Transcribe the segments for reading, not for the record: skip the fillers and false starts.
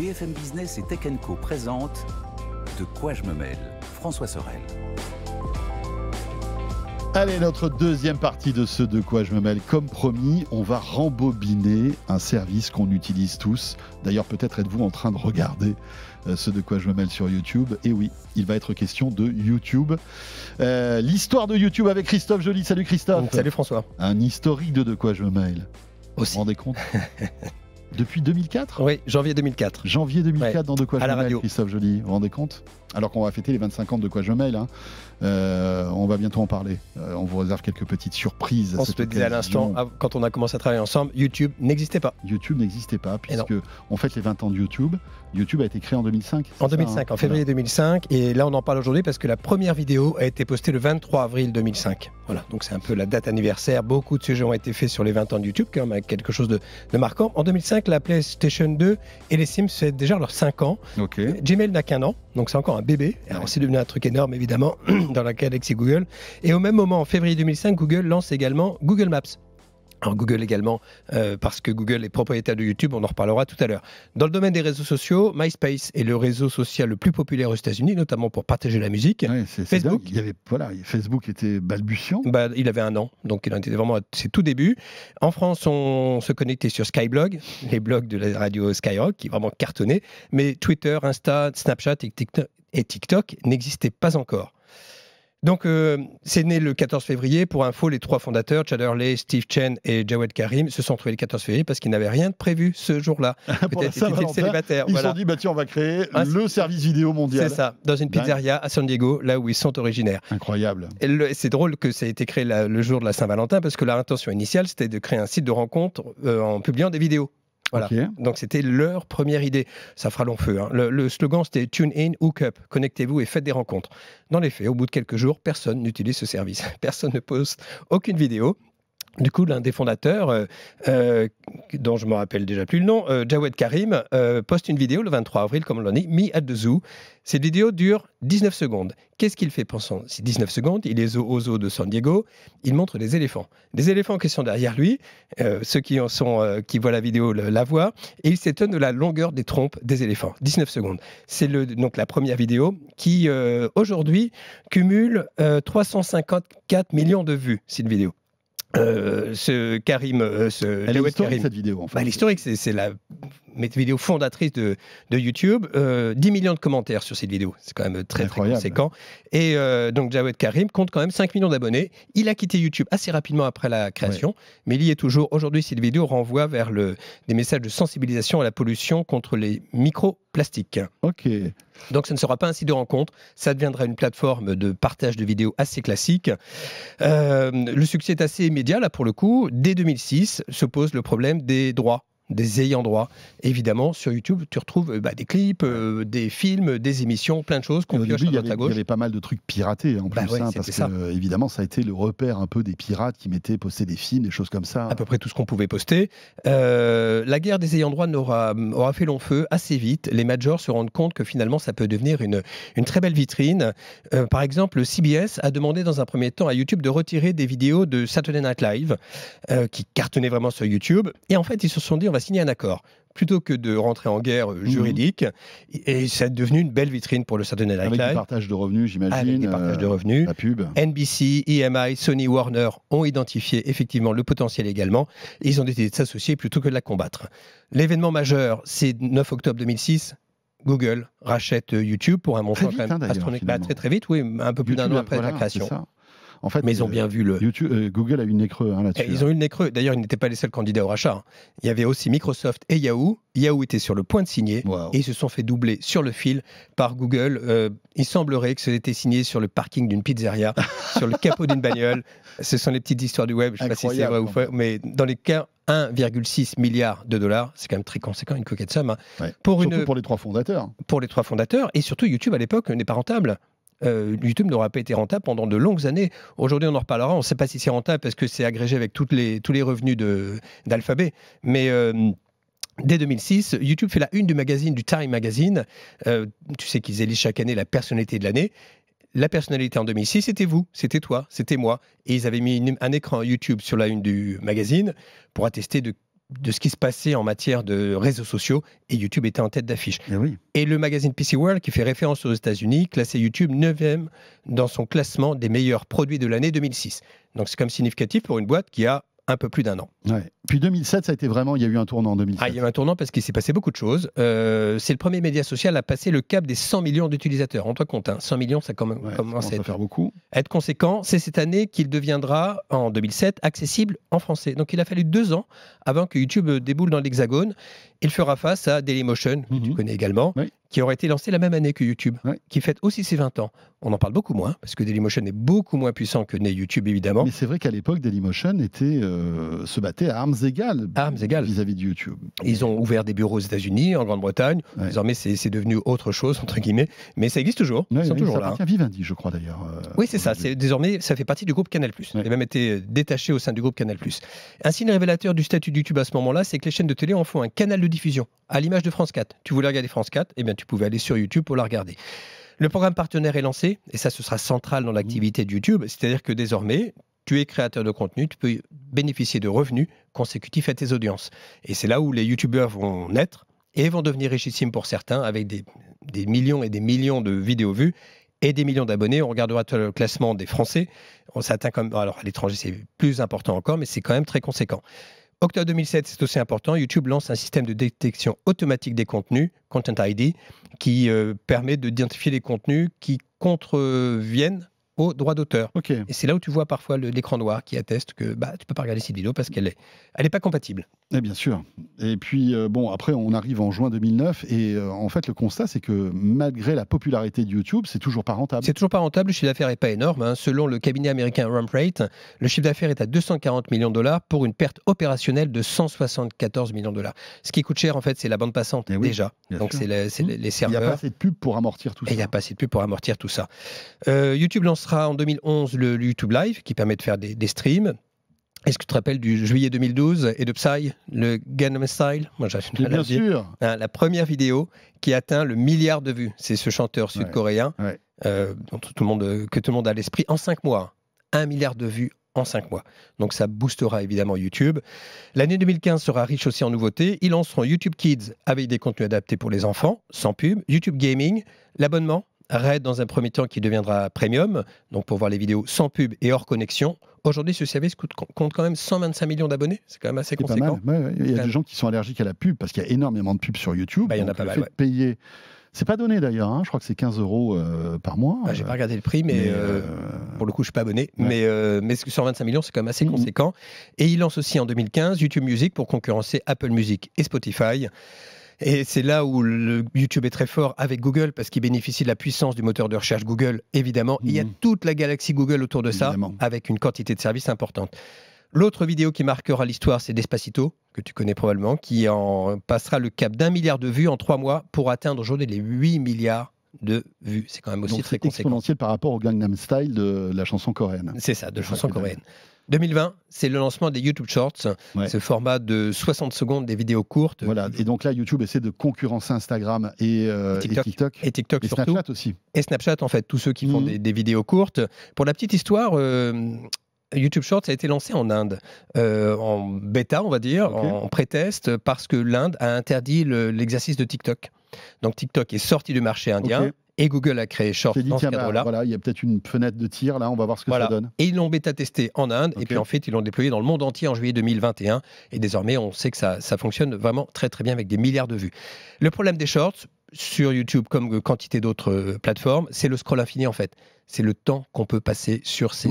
BFM Business et Tech Co présente De quoi je me mêle, François Sorel. Allez, notre deuxième partie de ce De quoi je me mêle. Comme promis, on va rembobiner un service qu'on utilise tous. D'ailleurs, peut-être êtes-vous en train de regarder ce De quoi je me mêle sur YouTube. Et oui, il va être question de YouTube. L'histoire de YouTube avec Christophe Joly. Salut Christophe. Salut François. Un historique de quoi je me mêle. Aussi. Vous vous rendez compte? Depuis 2004? Oui, janvier 2004. Janvier 2004 ouais. Dans De quoi je à me la mêle, radio. Christophe Joly. Vous vous rendez compte? Alors qu'on va fêter les 25 ans de Quoi je me mêle. Hein. On va bientôt en parler. On vous réserve quelques petites surprises. On se le disait à l'instant, quand on a commencé à travailler ensemble, YouTube n'existait pas. YouTube n'existait pas, puisque on fête les 20 ans de YouTube. YouTube a été créé en 2005. En 2005, en février 2005. Et là, on en parle aujourd'hui parce que la première vidéo a été postée le 23 avril 2005. Voilà, donc c'est un peu la date anniversaire. Beaucoup de sujets ont été faits sur les 20 ans de YouTube, quand même, avec quelque chose de marquant. En 2005, la PlayStation 2 et les Sims fêtent déjà leurs 5 ans. Okay. Gmail n'a qu'un an, donc c'est encore un bébé. Alors, c'est devenu un truc énorme, évidemment, dans la galaxie Google. Et au même moment, en février 2005, Google lance également Google Maps. Alors Google également, parce que Google est propriétaire de YouTube, on en reparlera tout à l'heure. Dans le domaine des réseaux sociaux, MySpace est le réseau social le plus populaire aux États-Unis, notamment pour partager la musique. Ouais, Facebook, Facebook était balbutiant. Il avait un an, donc il en était vraiment à ses tout débuts. En France, on se connectait sur Skyblog, les blogs de la radio Skyrock, qui vraiment cartonnaient. Mais Twitter, Insta, Snapchat et TikTok n'existaient pas encore. Donc, c'est né le 14 février. Pour info, les trois fondateurs, Chad Hurley, Steve Chen et Jawed Karim, se sont trouvés le 14 février parce qu'ils n'avaient rien de prévu ce jour-là. Peut-être étaient-ils célibataires. Ils se sont dit, tiens, on va créer le service vidéo mondial. C'est ça, dans une pizzeria à San Diego, là où ils sont originaires. Incroyable. Et c'est drôle que ça ait été créé le jour de la Saint-Valentin parce que leur intention initiale, c'était de créer un site de rencontre en publiant des vidéos. Voilà. Okay. Donc c'était leur première idée. Ça fera long feu. Hein. Le slogan c'était Tune in, hook up. Connectez-vous et faites des rencontres. Dans les faits, au bout de quelques jours, personne n'utilise ce service. Personne ne poste aucune vidéo. Du coup, l'un des fondateurs, dont je ne me rappelle déjà plus le nom, Jawed Karim, poste une vidéo le 23 avril, comme on l'a dit, Me at the Zoo. Cette vidéo dure 19 secondes. Qu'est-ce qu'il fait pendant ces 19 secondes? Il est au zoo de San Diego. Il montre des éléphants. Des éléphants qui sont derrière lui. Ceux qui voient la vidéo la voient. Et il s'étonne de la longueur des trompes des éléphants. 19 secondes. C'est donc la première vidéo qui, aujourd'hui, cumule 354 millions de vues, cette vidéo. Ce Karim, elle est historique, cette vidéo. En fait. L'historique, c'est la vidéo fondatrice de YouTube. 10 millions de commentaires sur cette vidéo. C'est quand même très conséquent. Et donc Jawed Karim compte quand même 5 millions d'abonnés. Il a quitté YouTube assez rapidement après la création, mais il y est toujours. Aujourd'hui, cette vidéo renvoie vers des messages de sensibilisation à la pollution contre les microplastiques. Ok. Donc, ce ne sera pas un site de rencontre, ça deviendra une plateforme de partage de vidéos assez classique. Le succès est assez immédiat, là, pour le coup. Dès 2006, se pose le problème des droits, des ayants droit. Évidemment, sur YouTube, tu retrouves des clips, des films, des émissions, plein de choses qu'on pioche à droite à gauche. Il y avait pas mal de trucs piratés en plus, parce que évidemment, ça a été le repère un peu des pirates qui mettaient poster des films, des choses comme ça. À peu près tout ce qu'on pouvait poster. La guerre des ayants droit aura fait long feu assez vite. Les majors se rendent compte que finalement, ça peut devenir une très belle vitrine. Par exemple, CBS a demandé dans un premier temps à YouTube de retirer des vidéos de Saturday Night Live qui cartonnaient vraiment sur YouTube. Et en fait, ils se sont dit, on va signer un accord. Plutôt que de rentrer en guerre juridique. Et ça est devenu une belle vitrine pour le Saturday Night Live. Avec du partage de revenus, j'imagine. Avec des partages de revenus. La pub. NBC, EMI, Sony, Warner ont identifié effectivement le potentiel également. Et ils ont décidé de s'associer plutôt que de la combattre. L'événement majeur, c'est 9 octobre 2006. Google rachète YouTube pour un montant quand même astronomique. Très vite, oui, un peu plus d'un an après la création. En fait, mais ils ont bien vu Google a eu le nez creux là-dessus. Ils ont eu le nez creux. D'ailleurs, ils n'étaient pas les seuls candidats au rachat. Il y avait aussi Microsoft et Yahoo. Yahoo était sur le point de signer et ils se sont fait doubler sur le fil par Google. Il semblerait que ça ait été signé sur le parking d'une pizzeria, sur le capot d'une bagnole. Ce sont les petites histoires du web. Je ne sais pas si c'est vrai ou faux, mais dans les cas 1,6 milliard de dollars, c'est quand même très conséquent, une coquette somme. Surtout pour les trois fondateurs. Pour les trois fondateurs. Et surtout, YouTube à l'époque n'est pas rentable. YouTube n'aura pas été rentable pendant de longues années. Aujourd'hui, on en reparlera. On ne sait pas si c'est rentable parce que c'est agrégé avec tous les revenus d'Alphabet. Mais dès 2006, YouTube fait la une du magazine, du Time Magazine. Tu sais qu'ils élisent chaque année la personnalité de l'année. La personnalité en 2006, c'était vous, c'était toi, c'était moi. Et ils avaient mis un écran YouTube sur la une du magazine pour attester de de ce qui se passait en matière de réseaux sociaux, et YouTube était en tête d'affiche. Oui. Et le magazine PC World, qui fait référence aux États-Unis, classait YouTube 9e dans son classement des meilleurs produits de l'année 2006. Donc c'est quand même significatif pour une boîte qui a un peu plus d'un an. Ouais. Puis 2007, ça a été vraiment, il y a eu un tournant en 2007. Il y a eu un tournant parce qu'il s'est passé beaucoup de choses. C'est le premier média social à passer le cap des 100 millions d'utilisateurs. Rends-toi compte, 100 millions, ça commence à faire beaucoup. Être conséquent. C'est cette année qu'il deviendra, en 2007, accessible en français. Donc il a fallu 2 ans avant que YouTube déboule dans l'Hexagone. Il fera face à Dailymotion, que tu connais également, qui aurait été lancé la même année que YouTube, qui fête aussi ses 20 ans. On en parle beaucoup moins, parce que Dailymotion est beaucoup moins puissant que n'est YouTube, évidemment. Mais c'est vrai qu'à l'époque, Dailymotion se battait à armes égales vis-à-vis de YouTube. Ils ont ouvert des bureaux aux États-Unis, en Grande-Bretagne. Désormais, c'est devenu autre chose, entre guillemets. Mais ça existe toujours. Ils sont toujours ça là. appartient à Vivendi, je crois, d'ailleurs. Oui, c'est ça. Désormais, ça fait partie du groupe Canal+. Il a même été détaché au sein du groupe Canal+. Un signe révélateur du statut de YouTube à ce moment-là, c'est que les chaînes de télé en font un canal de diffusion, à l'image de France 4. Tu voulais regarder France 4, eh bien, tu pouvais aller sur YouTube pour la regarder. Le programme partenaire est lancé, et ça, ce sera central dans l'activité de YouTube. C'est-à-dire que désormais, tu es créateur de contenu, tu peux bénéficier de revenus consécutifs à tes audiences. Et c'est là où les YouTubeurs vont naître et vont devenir richissimes pour certains, avec des millions et des millions de vidéos vues et des millions d'abonnés. On regardera le classement des Français. On s'atteint alors à l'étranger, c'est plus important encore, mais c'est quand même très conséquent. Octobre 2007, c'est aussi important, YouTube lance un système de détection automatique des contenus, Content ID, qui permet d'identifier les contenus qui contreviennent aux droits d'auteur. Et c'est là où tu vois parfois l'écran noir qui atteste que tu ne peux pas regarder cette vidéo parce qu'elle est pas compatible. Et bien sûr. Et puis, après, on arrive en juin 2009 et en fait, le constat, c'est que malgré la popularité de YouTube, c'est toujours pas rentable. C'est toujours pas rentable, le chiffre d'affaires n'est pas énorme. Selon le cabinet américain Ramprate, le chiffre d'affaires est à 240 millions de dollars pour une perte opérationnelle de 174 millions de dollars. Ce qui coûte cher, en fait, c'est la bande passante, déjà. Donc, c'est les serveurs. Il n'y a pas assez de pub pour amortir tout ça. Il n'y a pas assez de pub pour amortir tout ça. YouTube lancera en 2011 le YouTube Live, qui permet de faire des streams. Est-ce que tu te rappelles du juillet 2012 et de Psy, le Gangnam Style? Moi, bien sûr. La première vidéo qui atteint le milliard de vues. C'est ce chanteur sud-coréen que tout le monde a à l'esprit en 5 mois. 1 milliard de vues en 5 mois. Donc ça boostera évidemment YouTube. L'année 2015 sera riche aussi en nouveautés. Ils lanceront YouTube Kids avec des contenus adaptés pour les enfants, sans pub. YouTube Gaming, l'abonnement Red dans un premier temps qui deviendra premium, donc pour voir les vidéos sans pub et hors connexion. Aujourd'hui, ce service compte quand même 125 millions d'abonnés. C'est quand même assez conséquent. Pas mal. Il y a des gens qui sont allergiques à la pub parce qu'il y a énormément de pubs sur YouTube. Il y en a pas mal. Payer. C'est pas donné d'ailleurs, je crois que c'est 15 € par mois. J'ai pas regardé le prix, mais pour le coup, je suis pas abonné. Mais 125 millions, c'est quand même assez conséquent. Et il lance aussi en 2015 YouTube Music pour concurrencer Apple Music et Spotify. Et c'est là où YouTube est très fort avec Google, parce qu'il bénéficie de la puissance du moteur de recherche Google, évidemment. Et il y a toute la galaxie Google autour de ça, avec une quantité de services importante. L'autre vidéo qui marquera l'histoire, c'est Despacito, que tu connais probablement, qui en passera le cap d'1 milliard de vues en 3 mois pour atteindre aujourd'hui les 8 milliards de vues. C'est quand même aussi très conséquent. C'est exponentiel par rapport au Gangnam Style de la chanson coréenne. C'est ça, de la chanson coréenne. 2020, c'est le lancement des YouTube Shorts, ce format de 60 secondes des vidéos courtes. Voilà, et donc là, YouTube essaie de concurrencer Instagram et TikTok. Et TikTok surtout. Snapchat aussi. Et Snapchat, en fait, tous ceux qui font des vidéos courtes. Pour la petite histoire, YouTube Shorts a été lancé en Inde, en bêta, on va dire, en pré-test, parce que l'Inde a interdit l'exercice de TikTok. Donc TikTok est sorti du marché indien. Et Google a créé Shorts dans ce cadre-là. Voilà, il y a peut-être une fenêtre de tir, là, on va voir ce que ça donne. Et ils l'ont bêta-testé en Inde, et puis en fait, ils l'ont déployé dans le monde entier en juillet 2021. Et désormais, on sait que ça fonctionne vraiment très très bien avec des milliards de vues. Le problème des Shorts, sur YouTube comme quantité d'autres plateformes, c'est le scroll infini en fait. C'est le temps qu'on peut passer sur ces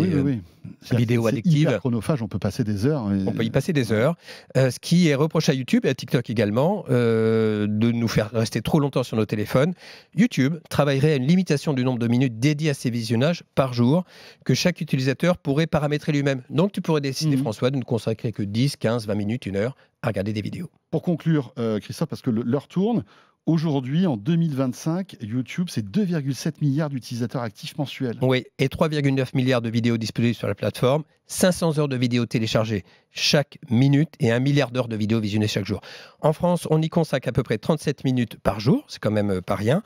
vidéos addictives. C'est hyper chronophage, on peut passer des heures. On peut y passer des heures. Ce qui est reproché à YouTube et à TikTok également, de nous faire rester trop longtemps sur nos téléphones. YouTube travaillerait à une limitation du nombre de minutes dédiées à ces visionnages par jour que chaque utilisateur pourrait paramétrer lui-même. Donc tu pourrais décider, François, de ne consacrer que 10, 15, 20 minutes, 1 heure à regarder des vidéos. Pour conclure, Christophe, parce que l'heure tourne, aujourd'hui, en 2025, YouTube, c'est 2,7 milliards d'utilisateurs actifs mensuels. visuel. Oui, et 3,9 milliards de vidéos disponibles sur la plateforme, 500 heures de vidéos téléchargées chaque minute et 1 milliard d'heures de vidéos visionnées chaque jour. En France, on y consacre à peu près 37 minutes par jour, c'est quand même pas rien.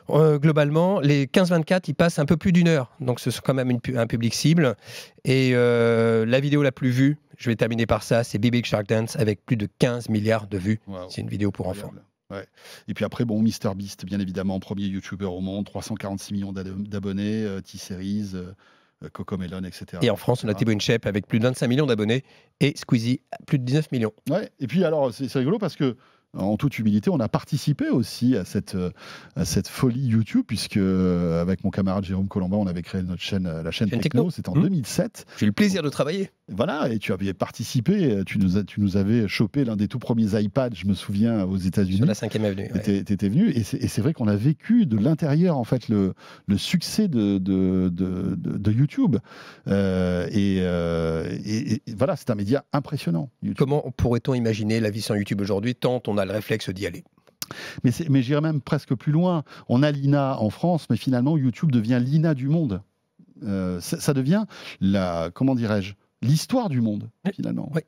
Globalement, les 15-24, ils passent un peu plus d'1 heure, donc ce sont quand même un public cible. Et la vidéo la plus vue, je vais terminer par ça, c'est Big Shark Dance avec plus de 15 milliards de vues. Wow. C'est une vidéo pour enfants. Ouais. Et puis après, bon, MrBeast, bien évidemment, premier YouTuber au monde, 346 millions d'abonnés, T-Series, Cocomelon, etc. Et en France, on a Thibaut InShape avec plus de 25 millions d'abonnés et Squeezie, plus de 19 millions. Ouais. Et puis alors, c'est rigolo parce que, en toute humilité, on a participé aussi à cette folie YouTube, puisque avec mon camarade Jérôme Colombin, on avait créé notre chaîne, la chaîne Techno. C'était en 2007. J'ai eu le plaisir de travailler. Voilà, et tu avais participé, tu nous avais chopé l'un des tout premiers iPads, je me souviens, aux États-Unis. Sur la 5e avenue. Tu étais venu, et c'est vrai qu'on a vécu de l'intérieur, en fait, le succès de YouTube. Et voilà, c'est un média impressionnant. YouTube. Comment pourrait-on imaginer la vie sans YouTube aujourd'hui, tant on a le réflexe d'y aller? Mais j'irais même presque plus loin. On a l'INA en France, mais finalement, YouTube devient l'INA du monde. Ça devient comment dirais-je, l'histoire du monde, finalement, oui.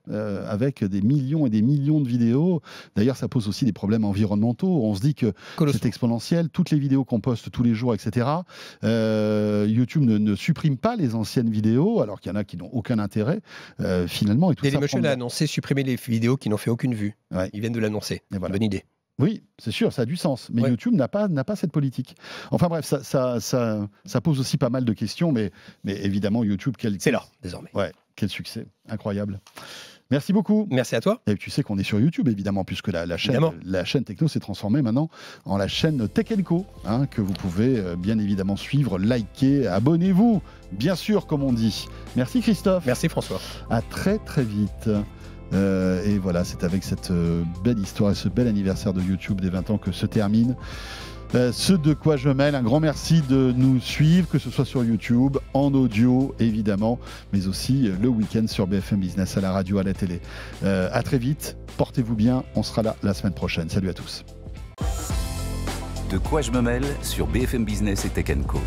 Avec des millions et des millions de vidéos. D'ailleurs, ça pose aussi des problèmes environnementaux. On se dit que c'est exponentiel. Toutes les vidéos qu'on poste tous les jours, etc. YouTube ne supprime pas les anciennes vidéos, alors qu'il y en a qui n'ont aucun intérêt, finalement. Et tout Dailymotion a annoncé supprimer les vidéos qui n'ont fait aucune vue. Ouais. Ils viennent de l'annoncer. Voilà. Bonne idée. Oui, c'est sûr, ça a du sens. Mais YouTube n'a pas cette politique. Enfin bref, ça pose aussi pas mal de questions, mais évidemment, YouTube... C'est là, désormais. Ouais, quel succès, incroyable. Merci beaucoup. Merci à toi. Et tu sais qu'on est sur YouTube, évidemment, puisque la chaîne Techno s'est transformée maintenant en la chaîne Tech & Co, que vous pouvez bien évidemment suivre, liker, abonnez-vous, bien sûr, comme on dit. Merci Christophe. Merci François. À très très vite. Et voilà, c'est avec cette belle histoire et ce bel anniversaire de YouTube des 20 ans que se termine ce de quoi je me mêle. Un grand merci de nous suivre, que ce soit sur YouTube, en audio évidemment, mais aussi le week-end sur BFM Business, à la radio, à la télé. À très vite, portez-vous bien, on sera là la semaine prochaine. Salut à tous. De quoi je me mêle sur BFM Business et Tech & Co.